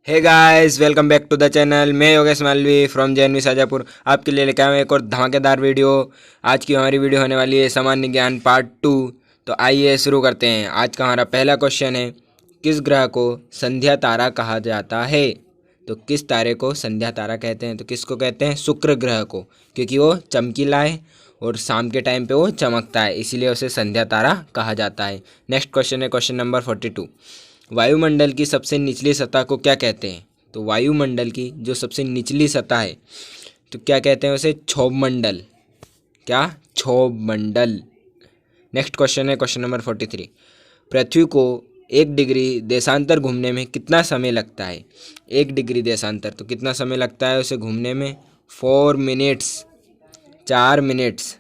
Hey guys, welcome back to the channel. मैं Yogesh Malvi from जैनवी शाजापुर आपके लिए लेकर आया हूं एक और धमाकेदार वीडियो। आज की हमारी वीडियो होने वाली है सामान्य ज्ञान पार्ट 2। तो आइए शुरू करते हैं। आज का हमारा पहला क्वेश्चन है, किस ग्रह को संध्या तारा कहा जाता है? तो किस तारे को संध्या तारा कहते हैं? तो किसको कहते हैं? शुक्र ग्रह को, क्योंकि वो चमकीला है और शाम के टाइम पे वो चमकता है, इसीलिए उसे संध्या तारा कहा जाता है। नेक्स्ट क्वेश्चन है क्वेश्चन नंबर 42। वायुमंडल की सबसे निचली सतह को क्या कहते हैं? तो वायुमंडल की जो सबसे निचली सतह है तो क्या कहते हैं उसे? क्षोभ मंडल। क्या? क्षोभ मंडल। नेक्स्ट क्वेश्चन है क्वेश्चन नंबर 43। पृथ्वी को 1 डिग्री देशांतर घूमने में कितना समय लगता है? 1 डिग्री देशांतर तो कितना समय लगता है उसे घूमने में? 4 मिनट्स, 4 मिनट्स।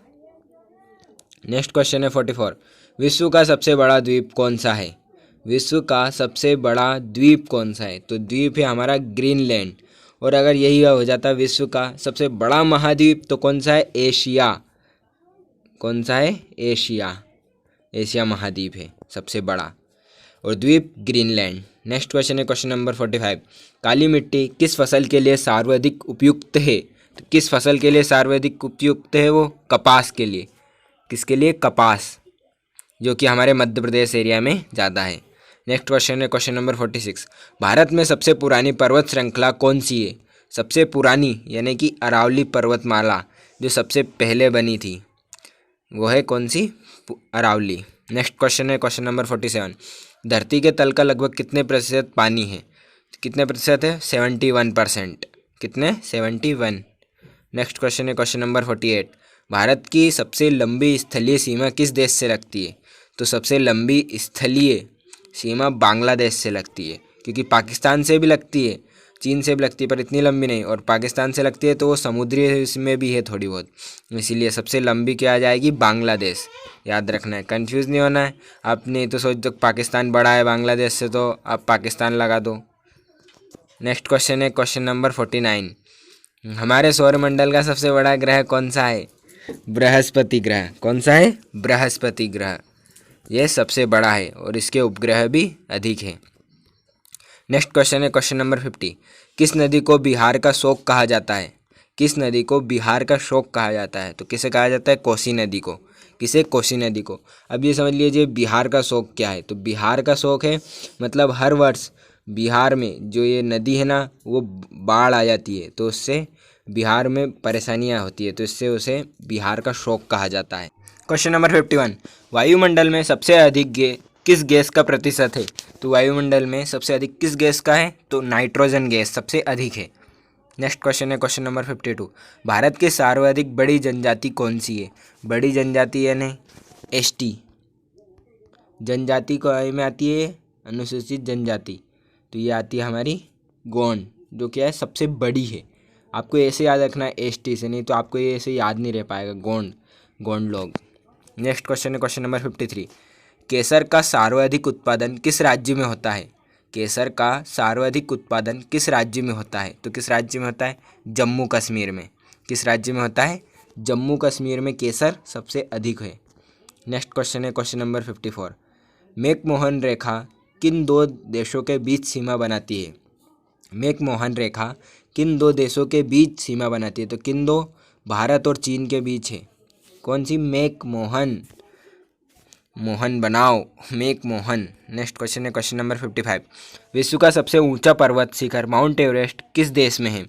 नेक्स्ट क्वेश्चन है 44। विश्व का सबसे बड़ा द्वीप कौन सा है? विश्व का सबसे बड़ा द्वीप कौन सा है? तो द्वीप है हमारा ग्रीनलैंड। और अगर यही हो जाता विश्व का सबसे बड़ा महाद्वीप तो कौन सा है? एशिया। कौन सा है? एशिया। एशिया महाद्वीप है सबसे बड़ा और द्वीप ग्रीनलैंड। नेक्स्ट क्वेश्चन है क्वेश्चन नंबर 45। काली मिट्टी किस फसल के लिए सर्वाधिक उपयुक्त है? तो किस फसल के लिए सर्वाधिक उपयुक्त है? वो कपास के लिए। किसके लिए? कपास, जो कि हमारे मध्य प्रदेश एरिया में ज़्यादा है। नेक्स्ट क्वेश्चन है क्वेश्चन नंबर 46। भारत में सबसे पुरानी पर्वत श्रृंखला कौन सी है? सबसे पुरानी यानी कि अरावली पर्वतमाला जो सबसे पहले बनी थी वो है कौन सी? अरावली। नेक्स्ट क्वेश्चन है क्वेश्चन नंबर 47। धरती के तल का लगभग कितने प्रतिशत पानी है? कितने प्रतिशत है? 71%। कितने? 71। नेक्स्ट क्वेश्चन है क्वेश्चन नंबर 48। भारत की सबसे लंबी स्थलीय सीमा किस देश से लगती है? तो सबसे लंबी स्थलीय सीमा बांग्लादेश से लगती है, क्योंकि पाकिस्तान से भी लगती है, चीन से भी लगती है, पर इतनी लंबी नहीं, और पाकिस्तान से लगती है तो वो समुद्री इसमें भी है थोड़ी बहुत, इसीलिए सबसे लंबी क्या आ जाएगी? बांग्लादेश। याद रखना है, कंफ्यूज नहीं होना है। आपने तो सोच दो पाकिस्तान बड़ा है बांग्लादेश से तो आप पाकिस्तान लगा दो। नेक्स्ट क्वेश्चन है क्वेश्चन नंबर 49। हमारे सौरमंडल का सबसे बड़ा ग्रह कौन सा है? बृहस्पति ग्रह। कौन सा है? बृहस्पति ग्रह। यह सबसे बड़ा है और इसके उपग्रह भी अधिक है। नेक्स्ट क्वेश्चन है क्वेश्चन नंबर 50। किस नदी को बिहार का शोक कहा जाता है? किस नदी को बिहार का शोक कहा जाता है? तो किसे कहा जाता है? कोसी नदी को। किसे? कोसी नदी को। अब ये समझ लीजिए बिहार का शोक क्या है। तो बिहार का शोक है मतलब हर वर्ष बिहार में जो ये नदी है ना वो बाढ़ आ जाती है, तो उससे बिहार में परेशानियां होती है, तो इससे उसे बिहार का शोक कहा जाता है। Question number 51। वायुमंडल में सबसे अधिक किस गैस का प्रतिशत है? तो वायुमंडल में सबसे अधिक किस गैस का है? तो नाइट्रोजन गैस सबसे अधिक है। नेक्स्ट क्वेश्चन है क्वेश्चन नंबर 52। भारत की सर्वाधिक बड़ी जनजाति कौन सी है? बड़ी जनजाति यानी एसटी जनजाति को में आती है अनुसूचित जनजाति, तो ये आती है हमारी गोंड, जो क्या है सबसे बड़ी है। आपको ऐसे याद रखना है एसटी से, नहीं तो आपको ये ऐसे याद नहीं रह पाएगा। गोंड, गोंड लोग। नेक्स्ट क्वेश्चन है क्वेश्चन नंबर 53। केसर का सर्वाधिक उत्पादन किस राज्य में होता है? केसर का सर्वाधिक उत्पादन किस राज्य में होता है? तो किस राज्य में होता है? जम्मू कश्मीर में। किस राज्य में होता है? जम्मू कश्मीर में केसर सबसे अधिक है। नेक्स्ट क्वेश्चन है क्वेश्चन नंबर 54। मैकमोहन रेखा किन दो देशों के बीच सीमा बनाती है? मैकमोहन रेखा किन दो देशों के बीच सीमा बनाती है? तो किन दो? भारत और चीन के बीच है। कौन सी? मैकमोहन। मोहन बनाओ, मैकमोहन। नेक्स्ट क्वेश्चन है क्वेश्चन नंबर 55। विश्व का सबसे ऊंचा पर्वत शिखर माउंट एवरेस्ट किस देश में है?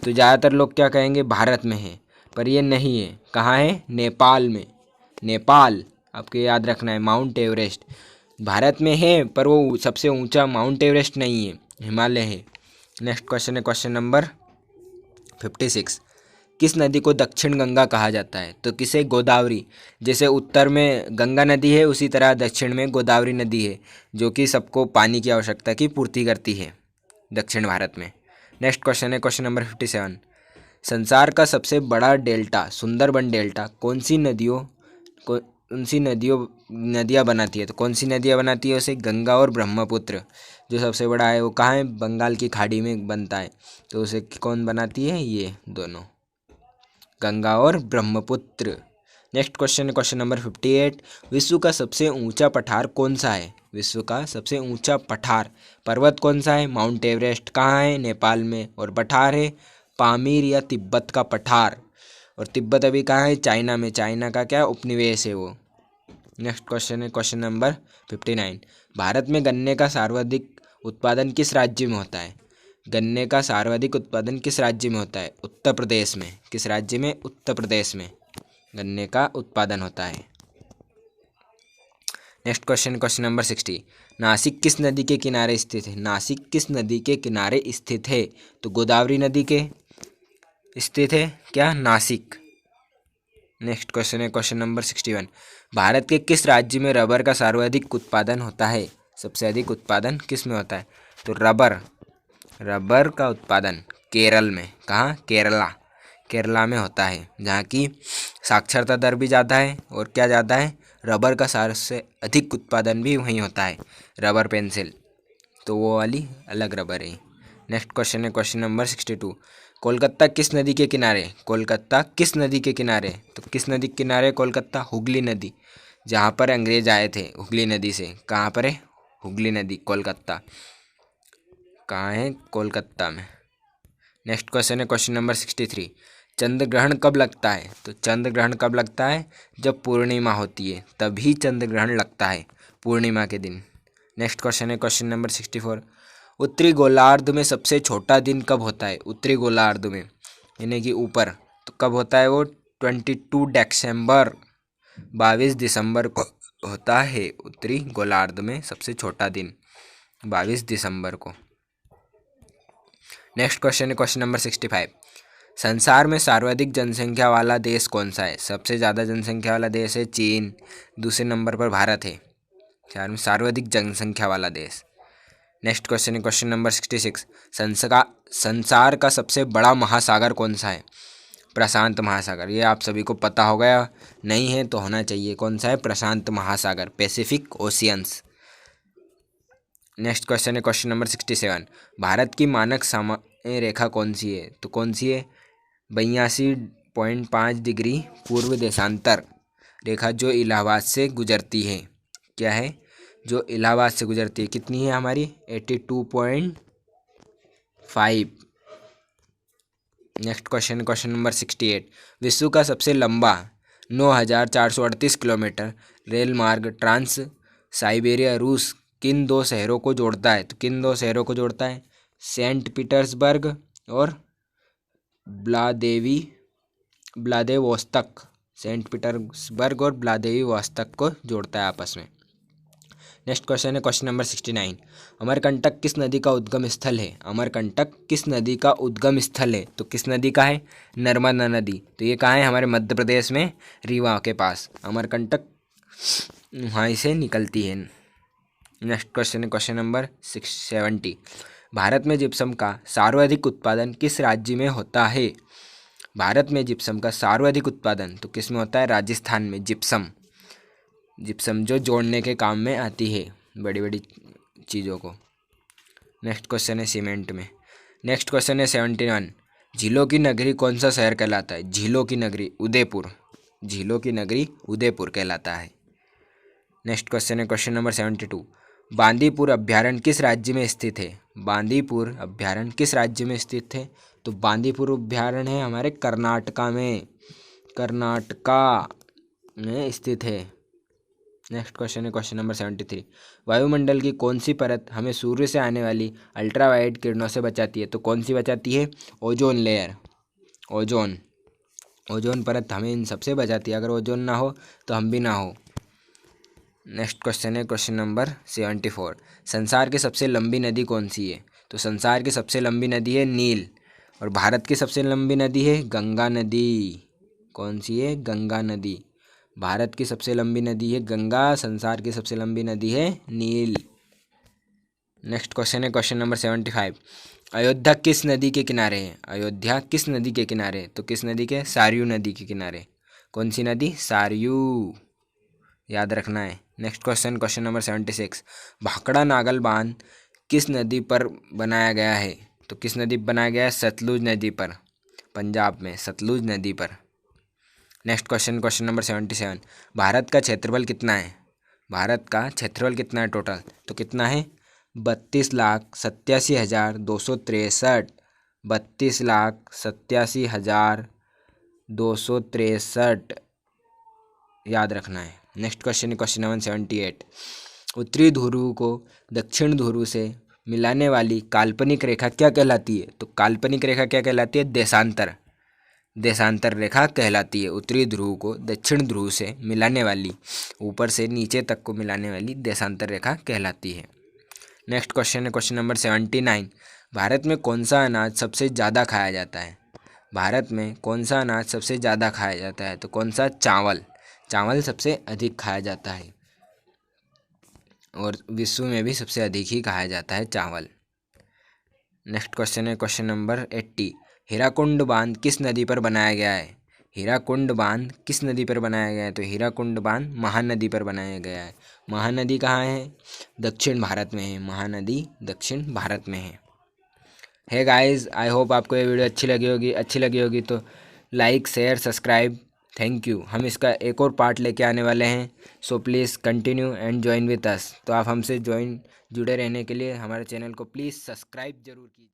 तो ज़्यादातर लोग क्या कहेंगे? भारत में है, पर ये नहीं है। कहाँ है? नेपाल में। नेपाल। आपको याद रखना है, माउंट एवरेस्ट भारत में है, पर वो सबसे ऊंचा माउंट एवरेस्ट नहीं है, हिमालय है। नेक्स्ट क्वेश्चन है क्वेश्चन नंबर 56। किस नदी को दक्षिण गंगा कहा जाता है? तो किसे? गोदावरी। जैसे उत्तर में गंगा नदी है उसी तरह दक्षिण में गोदावरी नदी है, जो कि सबको पानी की आवश्यकता की पूर्ति करती है दक्षिण भारत में। नेक्स्ट क्वेश्चन है क्वेश्चन नंबर 57। संसार का सबसे बड़ा डेल्टा सुंदरबन डेल्टा कौन सी नदियाँ बनाती है? तो कौन सी नदियाँ बनाती है उसे? गंगा और ब्रह्मपुत्र। जो सबसे बड़ा है वो कहाँ है? बंगाल की खाड़ी में बनता है, तो उसे कौन बनाती है? ये दोनों, गंगा और ब्रह्मपुत्र। नेक्स्ट क्वेश्चन है क्वेश्चन नंबर 58। विश्व का सबसे ऊंचा पठार कौन सा है? विश्व का सबसे ऊंचा पठार पर्वत कौन सा है? माउंट एवरेस्ट कहाँ है? नेपाल में। और पठार है पामीर या तिब्बत का पठार। और तिब्बत अभी कहाँ है? चाइना में। चाइना का क्या उपनिवेश है वो। नेक्स्ट क्वेश्चन है क्वेश्चन नंबर 59। भारत में गन्ने का सर्वाधिक उत्पादन किस राज्य में होता है? गन्ने का सर्वाधिक उत्पादन किस राज्य में होता है? उत्तर प्रदेश में। किस राज्य में? उत्तर प्रदेश में गन्ने का उत्पादन होता है। Next question question number 60। Nashik किस नदी के किनारे स्थित है? नासिक किस नदी के किनारे स्थित है? तो गोदावरी नदी के स्थित है क्या? नासिक। नेक्स्ट क्वेश्चन है क्वेश्चन नंबर 61। भारत के किस राज्य में रबर का सर्वाधिक उत्पादन होता है? सबसे अधिक उत्पादन किस में होता है? तो रबर का उत्पादन केरल में। कहाँ? केरला में होता है, जहाँ की साक्षरता दर भी ज़्यादा है। और क्या ज़्यादा है? रबर का सबसे अधिक उत्पादन भी वहीं होता है। रबर पेंसिल तो वो वाली अलग रबर है। नेक्स्ट क्वेश्चन है क्वेश्चन नंबर 62। कोलकाता किस नदी के किनारे? कोलकाता किस नदी के किनारे? तो किस नदी के किनारे कोलकाता? हुगली नदी, जहाँ पर अंग्रेज आए थे हुगली नदी से। कहाँ पर है? हुगली नदी। कोलकाता कहाँ है? कोलकाता में। नेक्स्ट क्वेश्चन है क्वेश्चन नंबर 63। चंद्र ग्रहण कब लगता है? तो चंद्र ग्रहण कब लगता है? जब पूर्णिमा होती है तभी चंद्र ग्रहण लगता है, पूर्णिमा के दिन। नेक्स्ट क्वेश्चन है क्वेश्चन नंबर 64। उत्तरी गोलार्ध में सबसे छोटा दिन कब होता है? उत्तरी गोलार्ध में यानी कि ऊपर, तो कब होता है वो? 22 दिसंबर को होता है उत्तरी गोलार्ध में सबसे छोटा दिन, 22 दिसंबर को। नेक्स्ट क्वेश्चन है क्वेश्चन नंबर 65। संसार में सर्वाधिक जनसंख्या वाला देश कौन सा है? सबसे ज़्यादा जनसंख्या वाला देश है चीन, दूसरे नंबर पर भारत है। सर्वाधिक जनसंख्या वाला देश। नेक्स्ट क्वेश्चन है क्वेश्चन नंबर 66। संसार का सबसे बड़ा महासागर कौन सा है? प्रशांत महासागर। ये आप सभी को पता होगा, नहीं है तो होना चाहिए। कौन सा है? प्रशांत महासागर, पैसिफिक ओशियंस। नेक्स्ट क्वेश्चन है क्वेश्चन नंबर 67। भारत की मानक समय रेखा कौन सी है? तो कौन सी है? 82.5 डिग्री पूर्व देशांतर रेखा, जो इलाहाबाद से गुजरती है। क्या है? जो इलाहाबाद से गुजरती है। कितनी है हमारी? 82.5। Next question question number 68। विश्व का सबसे लंबा 9,438 किलोमीटर रेल मार्ग ट्रांस साइबेरिया रूस किन दो शहरों को जोड़ता है? तो किन दो शहरों को जोड़ता है? सेंट पीटर्सबर्ग और व्लादिवोस्तोक। सेंट पीटर्सबर्ग और व्लादिवोस्तोक को जोड़ता है आपस में। नेक्स्ट क्वेश्चन है क्वेश्चन नंबर 69। अमरकंटक किस नदी का उद्गम स्थल है? अमरकंटक किस नदी का उद्गम स्थल है? तो किस नदी का है? नर्मदा नदी। तो ये कहाँ है? हमारे मध्य प्रदेश में, रीवा के पास अमरकंटक वहाँ से निकलती है। नेक्स्ट क्वेश्चन है क्वेश्चन नंबर 70। भारत में जिप्सम का सर्वाधिक उत्पादन किस राज्य में होता है? भारत में जिप्सम का सर्वाधिक उत्पादन तो किस में होता है? राजस्थान में। जिप्सम जो जोड़ने के काम में आती है बड़ी बड़ी चीज़ों को। नेक्स्ट क्वेश्चन है सीमेंट में। नेक्स्ट क्वेश्चन है 71। झीलों की नगरी कौन सा शहर कहलाता है? झीलों की नगरी उदयपुर। झीलों की नगरी उदयपुर कहलाता है। नेक्स्ट क्वेश्चन है क्वेश्चन नंबर 72। बांदीपुर अभ्यारण्य किस राज्य में स्थित है? बांदीपुर अभ्यारण्य किस राज्य में स्थित है? तो बांदीपुर अभ्यारण्य है हमारे कर्नाटका में स्थित है। नेक्स्ट क्वेश्चन है क्वेश्चन नंबर 73। वायुमंडल की कौन सी परत हमें सूर्य से आने वाली अल्ट्रावायलेट किरणों से बचाती है? तो कौन सी बचाती है? Ozone layer. ओजोन परत हमें इन सबसे बचाती है। अगर ओजोन ना हो तो हम भी ना हो। नेक्स्ट क्वेश्चन है क्वेश्चन नंबर 74। संसार की सबसे लंबी नदी कौन सी है? तो संसार की सबसे लंबी नदी है नील। और भारत की सबसे लंबी नदी है गंगा नदी। कौन सी है? गंगा नदी। भारत की सबसे लंबी नदी है गंगा, संसार की सबसे लंबी नदी है नील। नेक्स्ट क्वेश्चन है क्वेश्चन नंबर 75। अयोध्या किस नदी के किनारे है? अयोध्या किस नदी के किनारे? तो किस नदी के? सरयू नदी के किनारे। कौन सी नदी? सरयू, याद रखना है। Next question question number 76। Bhakra Nangal बांध किस नदी पर बनाया गया है? तो किस नदी पर बनाया गया है? सतलुज नदी पर, पंजाब में सतलुज नदी पर। Next question, question number 77। Bharat का क्षेत्रफल कितना है? भारत का क्षेत्रफल कितना है टोटल? तो कितना है? 32,87,263। 32,87,263 याद रखना है। Next question, question number 78। उत्तरी ध्रुव को दक्षिण ध्रुव से मिलाने वाली काल्पनिक रेखा क्या कहलाती है? तो काल्पनिक रेखा क्या कहलाती है? देशांतर। देशांतर रेखा कहलाती है। उत्तरी ध्रुव को दक्षिण ध्रुव से मिलाने वाली, ऊपर से नीचे तक को मिलाने वाली देशांतर रेखा कहलाती है। नेक्स्ट क्वेश्चन है क्वेश्चन नंबर 79। भारत में कौन सा अनाज सबसे ज़्यादा खाया जाता है? भारत में कौन सा अनाज सबसे ज़्यादा खाया जाता है? तो कौन सा? चावल। चावल सबसे अधिक खाया जाता है और विश्व में भी सबसे अधिक ही खाया जाता है चावल। नेक्स्ट क्वेश्चन है क्वेश्चन नंबर 80। हीराकुंड बांध किस नदी पर बनाया गया है? हीराकुंड बांध किस नदी पर बनाया गया है? तो हीराकुंड बांध महानदी पर बनाया गया है। महानदी कहाँ है? दक्षिण भारत में है। महानदी दक्षिण भारत में है गाइस। आई होप आपको ये वीडियो अच्छी लगी होगी तो like share subscribe. Thank you. हम इसका एक और पार्ट लेके आने वाले हैं, so please continue and join with us. तो आप हमसे जुड़े रहने के लिए हमारे चैनल को प्लीज़ सब्सक्राइब जरूर कीजिए।